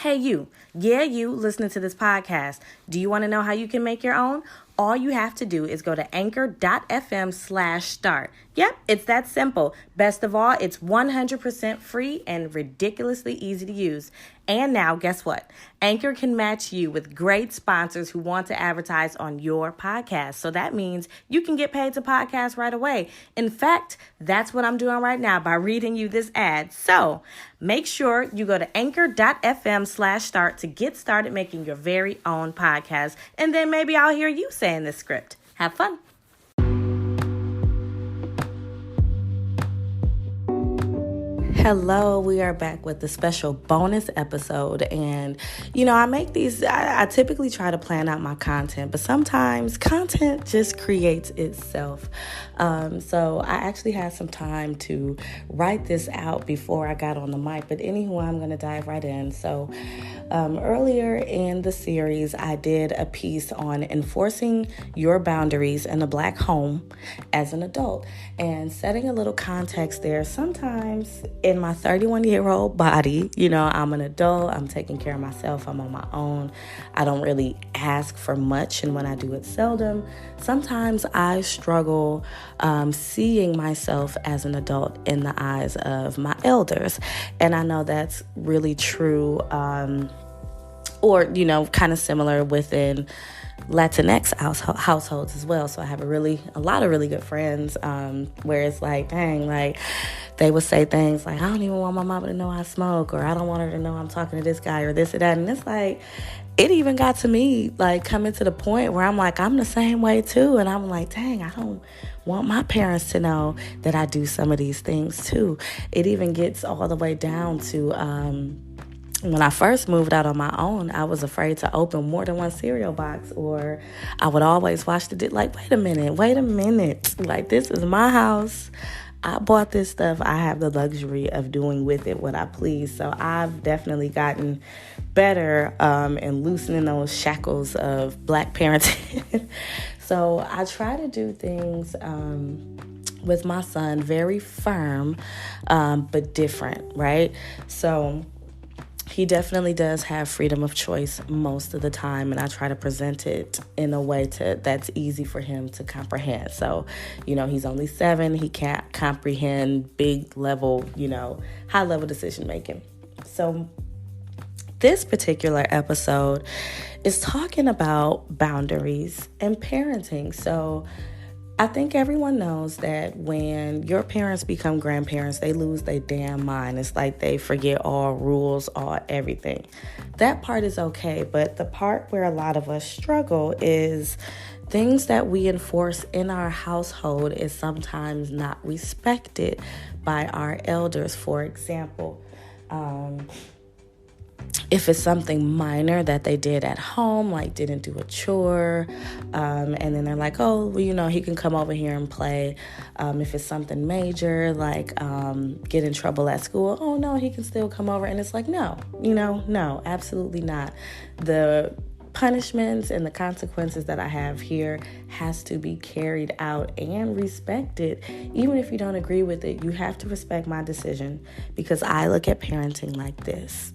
Hey, you. Yeah, you listening to this podcast. Do you want to know how you can make your own? All you have to do is go to anchor.fm/start. Yep, it's that simple. Best of all, it's 100% free and ridiculously easy to use. And now, guess what? Anchor can match you with great sponsors who want to advertise on your podcast. So that means you can get paid to podcast right away. In fact, that's what I'm doing right now by reading you this ad. So make sure you go to anchor.fm/start to get started making your very own podcast. And then maybe I'll hear you saying this script. Have fun. Hello, we are back with the special bonus episode. And, I make these, I typically try to plan out my content, but sometimes content just creates itself. So I actually had some time to write this out before I got on the mic. But anyway, I'm going to dive right in. So earlier in the series, I did a piece on enforcing your boundaries in a Black home as an adult and setting a little context there. Sometimes in my 31-year-old body, I'm an adult, I'm taking care of myself, I'm on my own. I don't really ask for much, and when I do, it's seldom. Sometimes I struggle seeing myself as an adult in the eyes of my elders, and I know that's really true, or kind of similar within Latinx households as well. So I have a lot of really good friends where it's like, dang, like they would say things like, I don't even want my mama to know I smoke, or I don't want her to know I'm talking to this guy or this or that. And it's like, it even got to me like coming to the point where I'm like, I'm the same way too. And I'm like, dang, I don't want my parents to know that I do some of these things too. It even gets all the way down to, when I first moved out on my own, I was afraid to open more than one cereal box, or I would always watch like, wait a minute. Like, this is my house. I bought this stuff. I have the luxury of doing with it what I please. So I've definitely gotten better in loosening those shackles of Black parenting. So I try to do things with my son very firm, but different, right? So he definitely does have freedom of choice most of the time, and I try to present it in a way that's easy for him to comprehend. So, he's only 7. He can't comprehend big level, high level decision making. So this particular episode is talking about boundaries and parenting. So I think everyone knows that when your parents become grandparents, they lose their damn mind. It's like they forget all rules, all everything. That part is okay, but the part where a lot of us struggle is things that we enforce in our household is sometimes not respected by our elders. For example, if it's something minor that they did at home, like didn't do a chore, and then they're like, oh, well, he can come over here and play. If it's something major, like get in trouble at school, oh, no, he can still come over. And it's like, no, absolutely not. The punishments and the consequences that I have here has to be carried out and respected. Even if you don't agree with it, you have to respect my decision, because I look at parenting like this.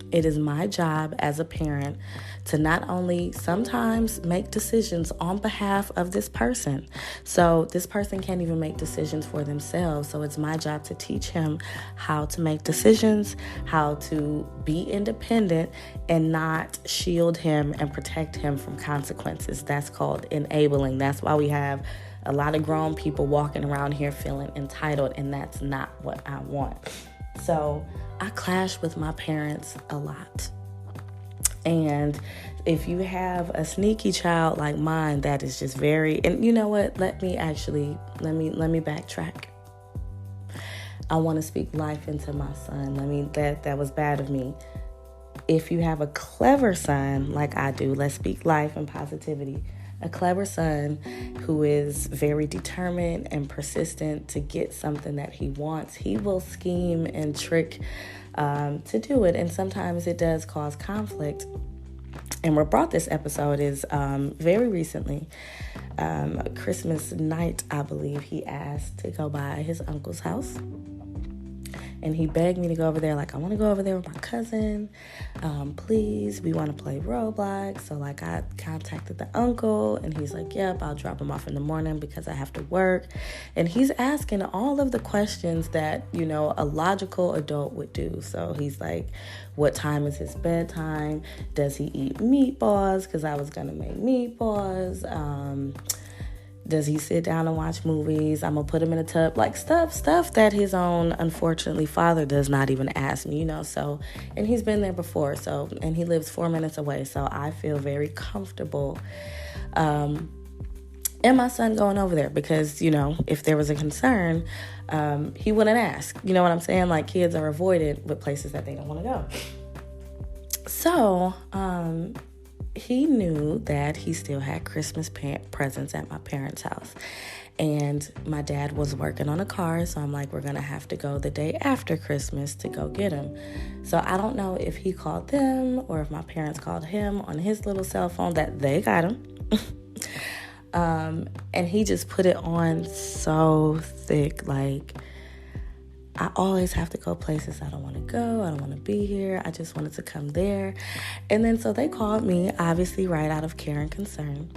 It is my job as a parent to not only sometimes make decisions on behalf of this person. So this person can't even make decisions for themselves. So it's my job to teach him how to make decisions, how to be independent, and not shield him and protect him from consequences. That's called enabling. That's why we have a lot of grown people walking around here feeling entitled, and that's not what I want. So I clash with my parents a lot. And if you have a sneaky child like mine, that is just very, and you know what? Let me backtrack. I want to speak life into my son. That was bad of me. If you have a clever son like I do, let's speak life and positivity. A clever son who is very determined and persistent to get something that he wants, he will scheme and trick to do it. And sometimes it does cause conflict. And what brought this episode is very recently, Christmas night, I believe, he asked to go by his uncle's house. And he begged me to go over there. Like, I want to go over there with my cousin. Please, we want to play Roblox. So, like, I contacted the uncle, and he's like, yep, I'll drop him off in the morning because I have to work. And he's asking all of the questions that, a logical adult would do. So he's like, what time is his bedtime? Does he eat meatballs? Because I was going to make meatballs. Does he sit down and watch movies? I'm going to put him in a tub. Like stuff that his own, unfortunately, father does not even ask me, So, and he's been there before. So, and he lives 4 minutes away. So I feel very comfortable and my son going over there because, if there was a concern, he wouldn't ask. You know what I'm saying? Like, kids are avoided with places that they don't want to go. So, he knew that he still had Christmas presents at my parents' house. And my dad was working on a car, so I'm like, we're going to have to go the day after Christmas to go get him. So I don't know if he called them or if my parents called him on his little cell phone that they got him. And he just put it on so thick. Like, I always have to go places I don't want to go. I don't want to be here. I just wanted to come there. And then so they called me, obviously right out of care and concern.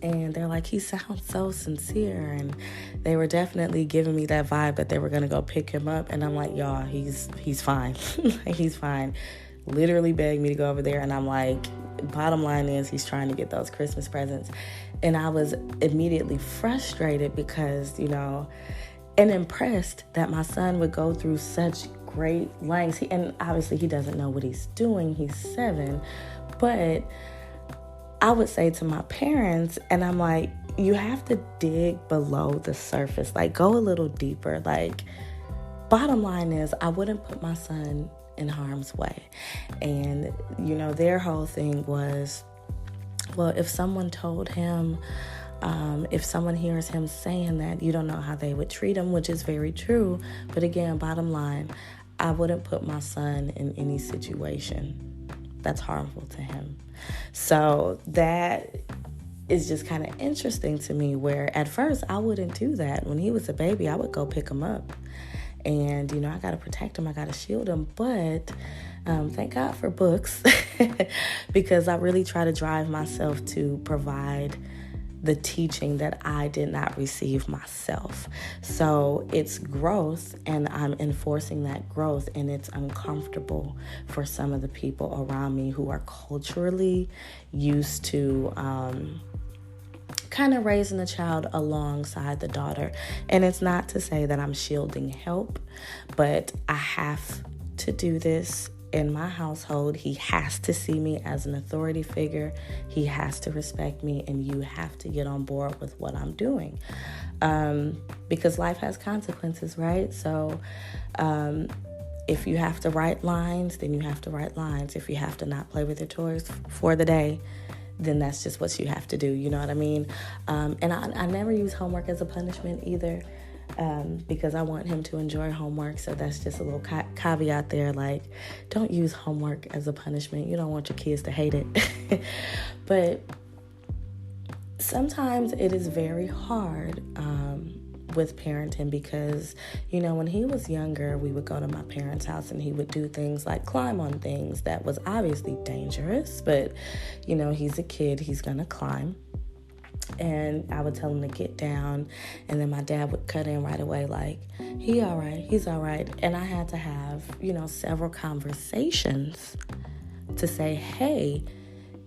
And they're like, he sounds so sincere. And they were definitely giving me that vibe that they were going to go pick him up. And I'm like, y'all, he's fine. He's fine. Literally begged me to go over there. And I'm like, bottom line is he's trying to get those Christmas presents. And I was immediately frustrated because, and impressed that my son would go through such great lengths. And obviously he doesn't know what he's doing. He's 7. But I would say to my parents, and I'm like, you have to dig below the surface. Like, go a little deeper. Like, bottom line is I wouldn't put my son in harm's way. And, their whole thing was, well, if someone told him, if someone hears him saying that, you don't know how they would treat him, which is very true. But again, bottom line, I wouldn't put my son in any situation that's harmful to him. So that is just kind of interesting to me, where at first I wouldn't do that. When he was a baby, I would go pick him up. And, I got to protect him. I got to shield him. But thank God for books because I really try to drive myself to provide the teaching that I did not receive myself. So it's growth, and I'm enforcing that growth, and it's uncomfortable for some of the people around me who are culturally used to kind of raising a child alongside the daughter. And it's not to say that I'm shielding help, but I have to do this in my household. He has to see me as an authority figure. He has to respect me, and you have to get on board with what I'm doing. Because life has consequences, right? So if you have to write lines, then you have to write lines. If you have to not play with your toys for the day, then that's just what you have to do. You know what I mean? And I never use homework as a punishment either. Because I want him to enjoy homework. So that's just a little caveat there. Like, don't use homework as a punishment. You don't want your kids to hate it. But sometimes it is very hard with parenting because, when he was younger, we would go to my parents' house and he would do things like climb on things that was obviously dangerous. But, he's a kid. He's going to climb. And I would tell him to get down, and then my dad would cut in right away like, he's all right. And I had to have, several conversations to say, hey,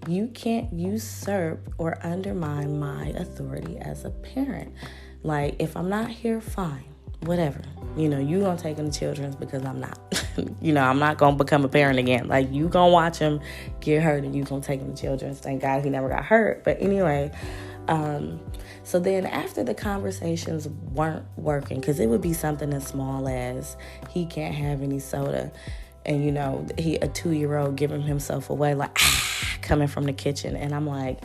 you can't usurp or undermine my authority as a parent. Like, if I'm not here, fine, whatever. You gonna take him to children's because I'm not. I'm not gonna become a parent again. Like, you gonna watch him get hurt and you gonna take him to children's. Thank God he never got hurt. But anyway, so then after the conversations weren't working, because it would be something as small as he can't have any soda, and a 2-year-old giving himself away like coming from the kitchen, and I'm like,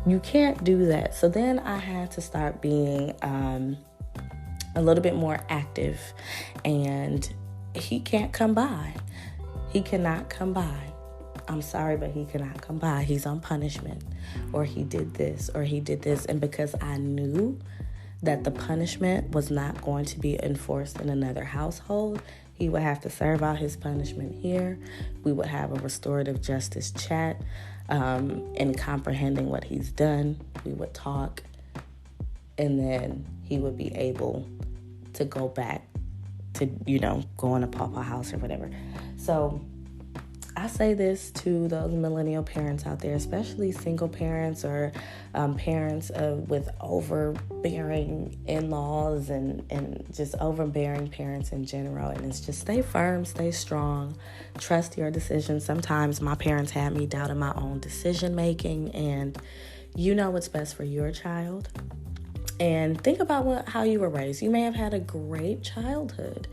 you can't do that. So then I had to start being a little bit more active, and he can't come by. He cannot come by. I'm sorry, but he cannot come by. He's on punishment, or he did this, or he did this. And because I knew that the punishment was not going to be enforced in another household. He would have to serve out his punishment here. We would have a restorative justice chat, and comprehending what he's done. We would talk, and then he would be able to go back to, go in a pawpaw house or whatever. So I say this to those millennial parents out there, especially single parents or parents with overbearing in-laws and just overbearing parents in general. And it's just stay firm, stay strong, trust your decisions. Sometimes my parents had me doubting my own decision making, and you know what's best for your child. And think about how you were raised. You may have had a great childhood,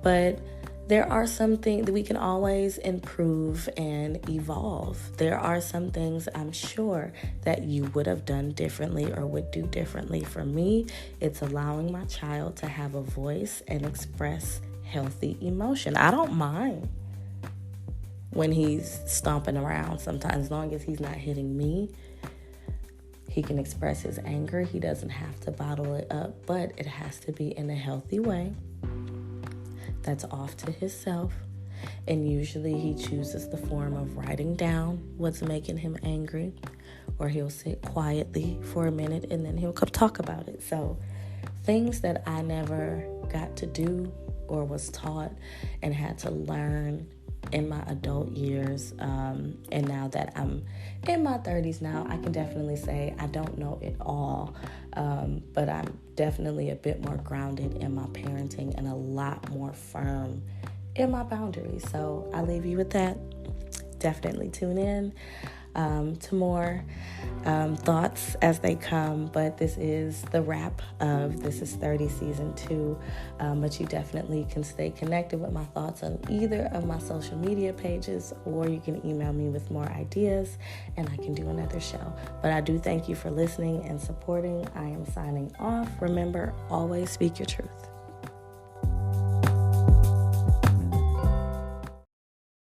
but there are some things that we can always improve and evolve. There are some things I'm sure that you would have done differently or would do differently. For me, it's allowing my child to have a voice and express healthy emotion. I don't mind when he's stomping around sometimes, as long as he's not hitting me. He can express his anger. He doesn't have to bottle it up, but it has to be in a healthy way that's off to himself. And usually he chooses the form of writing down what's making him angry, or he'll sit quietly for a minute and then he'll come talk about it. So things that I never got to do or was taught and had to learn in my adult years, and now that I'm in my 30s now, I can definitely say I don't know it all, but I'm definitely a bit more grounded in my parenting and a lot more firm in my boundaries. So I leave you with that. Definitely tune in to more thoughts as they come, but this is the wrap of This Is 30 Season 2, but you definitely can stay connected with my thoughts on either of my social media pages, or you can email me with more ideas and I can do another show. But I do thank you for listening and supporting. I am signing off. Remember, always speak your truth.